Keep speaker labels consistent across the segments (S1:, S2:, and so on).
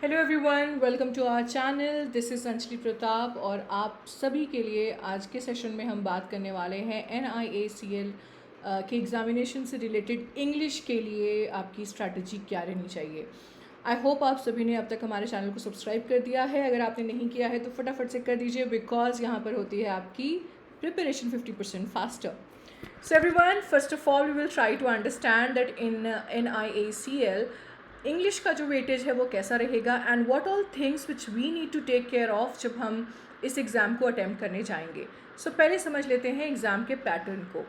S1: Hello everyone, welcome to our channel. This is Anjali Pratap और आप सभी के लिए आज के सेशन में हम बात करने वाले हैं NIACL के एग्ज़ामिनेशन से रिलेटेड इंग्लिश के लिए आपकी स्ट्रैटेजी क्या रहनी चाहिए। आई होप आप सभी ने अब तक हमारे चैनल को सब्सक्राइब कर दिया है। अगर आपने नहीं किया है तो फटाफट से कर दीजिए, बिकॉज यहाँ पर होती है आपकी preparation 50% faster. So everyone, first of all, we will try to understand that in NIACL, English का जो वेटेज है वो कैसा रहेगा and what all things which we need to take care of जब हम इस एग्ज़ाम को अटैम्प्ट करने जाएंगे. सो पहले समझ लेते हैं एग्ज़ाम के पैटर्न को.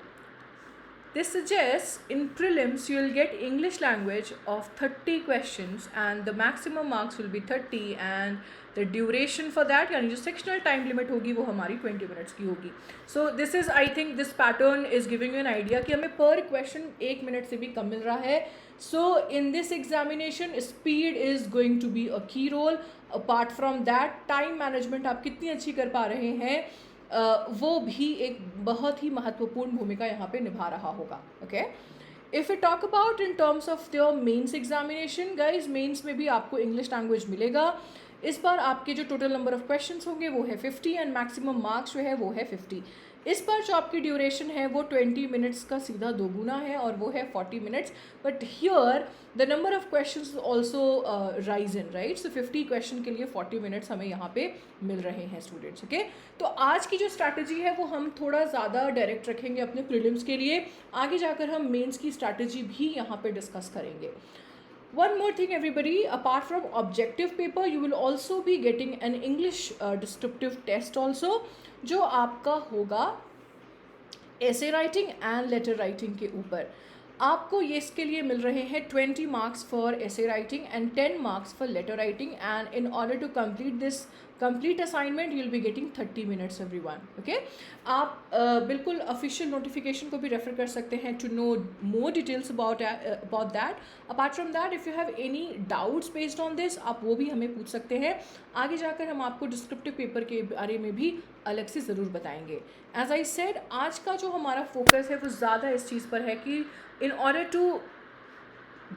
S1: This suggests in prelims you will get English language of 30 questions and the maximum marks will be 30 and the duration for that यानी जो sectional time limit होगी वो हमारी 20 minutes की होगी. So this is, I think this pattern is giving you an idea कि हमें per question 1 minute से भी कम मिल रहा है. So in this examination speed is going to be a key role. Apart from that, time management आप कितनी अच्छी कर पा रहे हैं वो भी एक बहुत ही महत्वपूर्ण भूमिका यहाँ पे निभा रहा होगा. Okay, if you talk about in terms of the mains examination, guys mains में भी आपको इंग्लिश लैंग्वेज मिलेगा. इस बार आपके जो टोटल नंबर ऑफ क्वेश्चंस होंगे वो है 50 एंड मैक्सिमम मार्क्स जो है वो है 50. इस बार जो आपकी ड्यूरेशन है वो 20 मिनट्स का सीधा दोगुना है और वो है 40 minutes. But here the number of questions also rise in, right. So 50 question के लिए 40 मिनट्स हमें यहाँ पे मिल रहे हैं स्टूडेंट्स. ओके, तो आज की जो स्ट्रैटेजी है वो हम थोड़ा ज़्यादा डायरेक्ट रखेंगे अपने प्रीलिम्स के लिए. आगे जाकर हम मेंस की स्ट्रैटेजी भी यहाँ पे डिस्कस करेंगे. One more thing everybody, apart from objective paper you will also be getting an English descriptive test also, जो आपका होगा essay writing and letter writing के ऊपर. आपको ये इसके लिए मिल रहे हैं 20 marks for essay writing and 10 marks for letter writing, and in order to complete this complete assignment you will be getting 30 minutes everyone. Okay, आप बिल्कुल ऑफिशियल नोटिफिकेशन को भी रेफर कर सकते हैं to know more details about that. Apart from that, if you have any doubts based on this आप वो भी हमें पूछ सकते हैं. आगे जाकर हम आपको डिस्क्रिप्टिव पेपर के बारे में भी अलग से ज़रूर बताएंगे. एज आई सेड, आज का जो हमारा फोकस है वो ज़्यादा इस चीज़ पर है कि in order to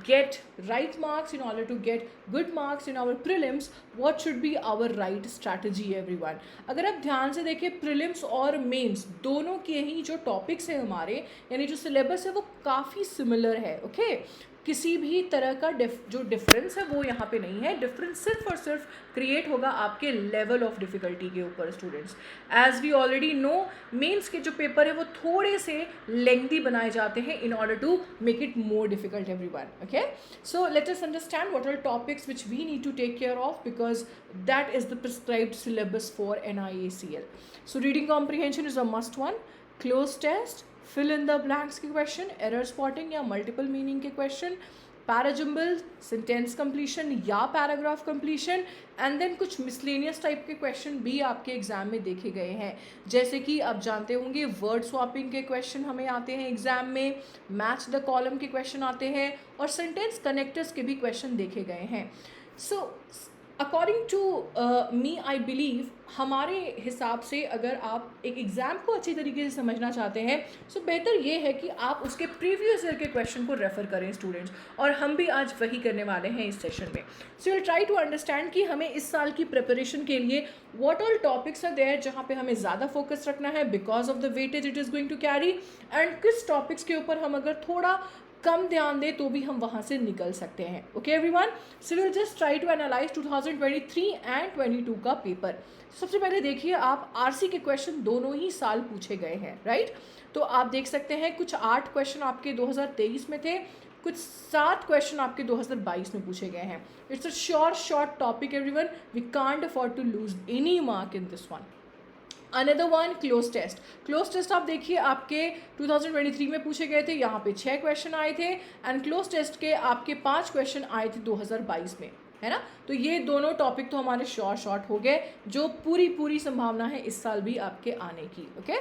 S1: get right marks, in order to get good marks in our prelims, what should be our right strategy everyone. अगर आप ध्यान से देखें prelims और mains दोनों के ही जो टॉपिक्स हैं हमारे, यानी जो सिलेबस है वो काफ़ी सिमिलर है. ओके, किसी भी तरह का जो डिफरेंस है वो यहाँ पे नहीं है. डिफरेंस सिर्फ और सिर्फ क्रिएट होगा आपके लेवल ऑफ डिफ़िकल्टी के ऊपर students. As we already know, mains के जो पेपर है वो थोड़े से लेंथी बनाए जाते हैं in order to make it more difficult everyone. Okay, so let us understand what are topics which we need to take care of, because that is the prescribed syllabus for NIACL. So reading comprehension is a must one. Cloze test, fill in the blanks के question, error spotting या multiple meaning के question, parajumble, sentence completion या paragraph completion, and then कुछ miscellaneous type के question भी आपके exam में देखे गए हैं. जैसे कि आप जानते होंगे वर्ड स्वैपिंग के क्वेश्चन हमें आते हैं एग्जाम में, मैच द कॉलम के क्वेश्चन आते हैं और सेंटेंस कनेक्टर्स के भी क्वेश्चन देखे गए हैं. So according to me, I believe, हमारे हिसाब से अगर आप एक एग्ज़ाम को अच्छी तरीके से समझना चाहते हैं सो बेहतर ये है कि आप उसके प्रीवियस ईयर के क्वेश्चन को रेफ़र करें स्टूडेंट्स, और हम भी आज वही करने वाले हैं इस सेशन में. So will try to understand कि हमें इस साल की प्रिपरेशन के लिए what all topics are there जहाँ पे हमें ज़्यादा फोकस रखना है because of the weightage it is going to carry, and किस टॉपिक्स के ऊपर हम अगर थोड़ा कम ध्यान दें तो भी हम वहाँ से निकल सकते हैं. Okay everyone, so will just try to analyse 2023 and 22 का पेपर. सबसे पहले देखिए, आप आरसी के क्वेश्चन दोनों ही साल पूछे गए हैं, राइट. तो आप देख सकते हैं कुछ 8 क्वेश्चन आपके 2023 में थे, कुछ 7 क्वेश्चन आपके 2022 में पूछे गए हैं. It's a short topic everyone, we can't afford to lose any mark in this one. Another one, cloze test. Cloze test आप देखिए आपके 2023 में पूछे गए थे, यहाँ पे 6 क्वेश्चन आए थे, एंड क्लोज टेस्ट के आपके 5 क्वेश्चन आए थे 2022 में, है ना. तो ये दोनों टॉपिक तो हमारे शॉर्ट हो गए, जो पूरी संभावना है इस साल भी आपके आने की. ओके,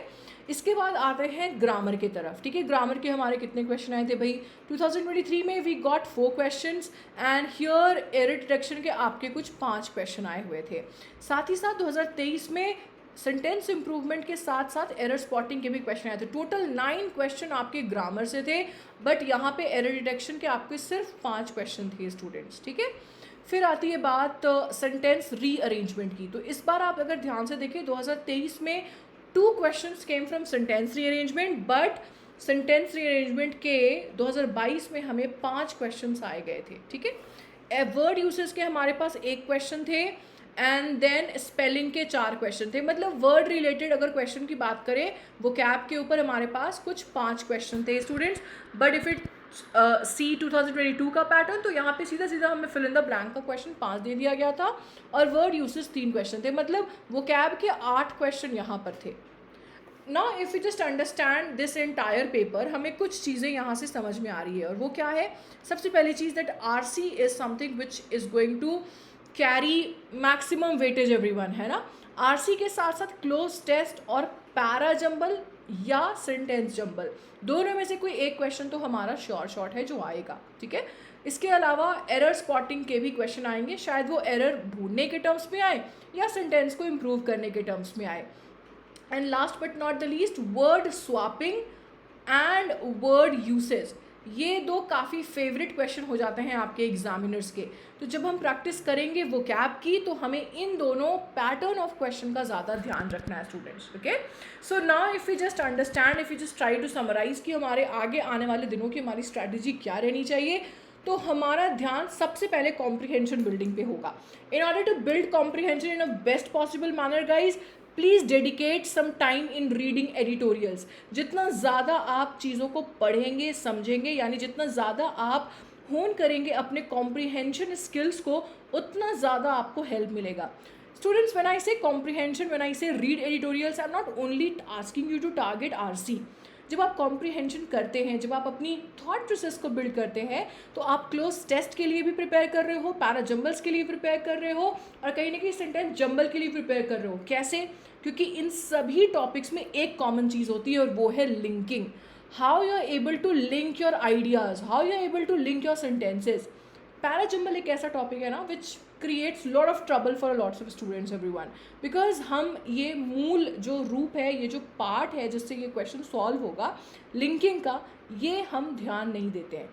S1: इसके बाद आते हैं ग्रामर की तरफ. ठीक है, ग्रामर के हमारे कितने क्वेश्चन आए थे भाई 2023 में? We got 4 questions and here error detection के आपके कुछ 5 क्वेश्चन आए हुए थे. साथ ही साथ 2023 में सेंटेंस इंप्रूवमेंट के साथ साथ एरर स्पॉटिंग के भी क्वेश्चन आए थे. टोटल 9 क्वेश्चन आपके ग्रामर से थे, बट यहाँ पे एरर डिटेक्शन के आपके सिर्फ 5 क्वेश्चन थे स्टूडेंट्स. ठीक है, फिर आती है बात सेंटेंस रीअरेंजमेंट की। तो इस बार आप अगर ध्यान से देखें 2023 में 2 questions came from sentence rearrangement, but sentence rearrangement के 2022 में हमें 5 क्वेश्चंस आए गए थे, ठीक है। वर्ड यूसेस के हमारे पास 1 क्वेश्चन थे एंड देन स्पेलिंग के 4 क्वेश्चन थे। मतलब वर्ड रिलेटेड अगर क्वेश्चन की बात करें वो कैप के ऊपर हमारे पास कुछ 5 क्वेश्चन थे स्टूडेंट्स। बट इफ़ इट सी 2022 का पैटर्न, तो यहाँ पे सीधा सीधा हमें फिल इन द ब्लैंक का क्वेश्चन 5 दे दिया गया था और वर्ड यूसेस 3 क्वेश्चन थे। मतलब वो कैप के 8 क्वेश्चन यहाँ पर थे। Now if you just understand this entire paper, हमें कुछ चीज़ें यहाँ से समझ में आ रही है और वो क्या है। सबसे पहली चीज़ that RC is something which is going to carry maximum weightage everyone, है ना। आरसी के साथ साथ क्लोज टेस्ट और पैरा जंबल या सेंटेंस जंबल, दोनों में से कोई एक क्वेश्चन तो हमारा श्योर शॉट है जो आएगा, ठीक है। इसके अलावा एरर स्पॉटिंग के भी क्वेश्चन आएंगे, शायद वो एरर ढूंढने के टर्म्स में आए या सेंटेंस को इम्प्रूव करने के टर्म्स में आए। And last but not the least, word swapping and word usage, ये 2 काफ़ी फेवरेट क्वेश्चन हो जाते हैं आपके एग्जामिनर्स के। तो जब हम प्रैक्टिस करेंगे वो कैप की, तो हमें इन दोनों पैटर्न ऑफ क्वेश्चन का ज़्यादा ध्यान रखना है students, okay. So now if you just understand, if you just try to summarise कि हमारे आगे आने वाले दिनों की हमारी स्ट्रैटेजी क्या रहनी चाहिए, तो हमारा ध्यान सबसे पहले कॉम्प्रिहेंशन बिल्डिंग पे होगा। In order to build comprehension in a best possible manner guys, please dedicate some time in reading editorials. जितना ज़्यादा आप चीज़ों को पढ़ेंगे समझेंगे, यानी जितना ज़्यादा आप होन करेंगे अपने कॉम्प्रिहेंशन स्किल्स को, उतना ज़्यादा आपको हेल्प मिलेगा। स्टूडेंट्स, व्हेन आई से comprehension, when I say read editorials, I am not only asking you to target RC. जब आप कॉम्प्रिहेंशन करते हैं, जब आप अपनी थॉट प्रोसेस को बिल्ड करते हैं, तो आप क्लोज टेस्ट के लिए भी प्रिपेयर कर रहे हो, पैरा जंबल्स के लिए प्रिपेयर कर रहे हो और कहीं ना कहीं सेंटेंस जंबल के लिए प्रिपेयर कर रहे हो। कैसे? क्योंकि इन सभी टॉपिक्स में एक कॉमन चीज़ होती है और वो है linking. How you are able to link your ideas, how you are able to link your sentences. Para jumble एक ऐसा टॉपिक है ना which creates lot of trouble for lots of students everyone, because हम ये मूल जो रूप है, ये जो पार्ट है जिससे ये क्वेश्चन सॉल्व होगा लिंकिंग का, ये हम ध्यान नहीं देते हैं।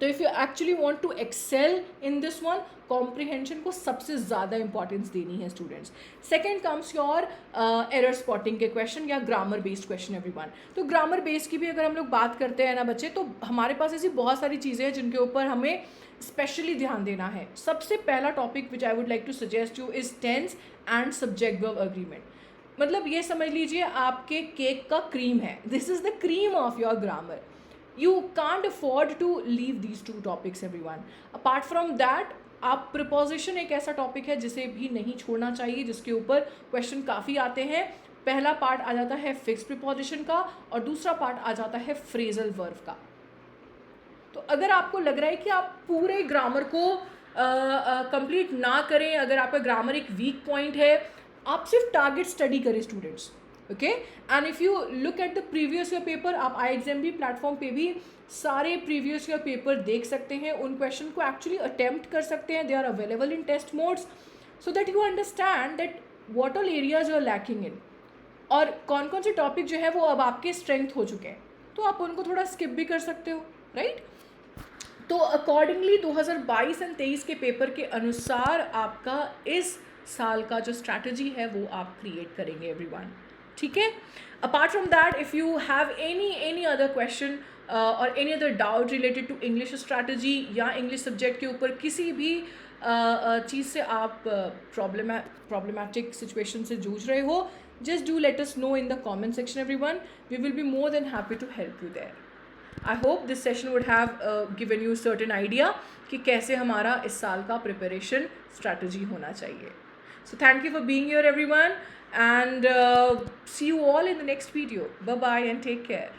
S1: तो if you actually want to excel in this one, comprehension को सबसे ज़्यादा इंपॉर्टेंस देनी है students. Second comes your error spotting के क्वेश्चन या ग्रामर बेस्ड क्वेश्चन एवरीवन। तो ग्रामर बेस्ड की भी अगर हम लोग बात करते हैं ना बच्चे, तो हमारे पास ऐसी बहुत सारी चीज़ें हैं जिनके ऊपर हमें स्पेशली ध्यान देना है। सबसे पहला topic which I would like to suggest you is tense and subject verb agreement. मतलब ये समझ लीजिए आपके केक का क्रीम है, this is the cream of your grammar. You can't afford to leave these 2 topics everyone. Apart from that, आप preposition एक ऐसा टॉपिक है जिसे भी नहीं छोड़ना चाहिए, जिसके ऊपर क्वेश्चन काफ़ी आते हैं। पहला पार्ट आ जाता है फिक्स प्रिपोजिशन का और दूसरा पार्ट आ जाता है फ्रेजल वर्ब का। तो अगर आपको लग रहा है कि आप पूरे ग्रामर को कंप्लीट ना करें, अगर आपका ग्रामर एक वीक पॉइंट है, आप सिर्फ टारगेट स्टडी करें students, okay. And if you look at the previous year paper, आप IXMB प्लेटफॉर्म पे भी सारे प्रीवियस ईयर पेपर देख सकते हैं, उन क्वेश्चन को एक्चुअली अटेम्प्ट कर सकते हैं। They are available in test modes so that you understand that what all areas you are lacking in, और कौन कौन से टॉपिक जो है वो अब आपके स्ट्रेंथ हो चुके हैं, तो आप उनको थोड़ा स्किप भी कर सकते हो, राइट। तो अकॉर्डिंगली 2022 एंड 23 के पेपर के अनुसार आपका इस साल का जो स्ट्रैटेजी है वो आप क्रिएट करेंगे एवरीवन, ठीक है। Apart from that, if you have any other question और any other doubt related to English strategy या इंग्लिश सब्जेक्ट के ऊपर किसी भी चीज़ से आप प्रॉब्लमैटिक सिचुएशन से जूझ रहे हो, just do let us know in the comment section everyone, we will be more than happy to help you there. I hope this session would have given you certain idea कि कैसे हमारा इस साल का प्रिपरेशन स्ट्रैटेजी होना चाहिए। So thank you for being here everyone, and see you all in the next video. Bye bye and take care.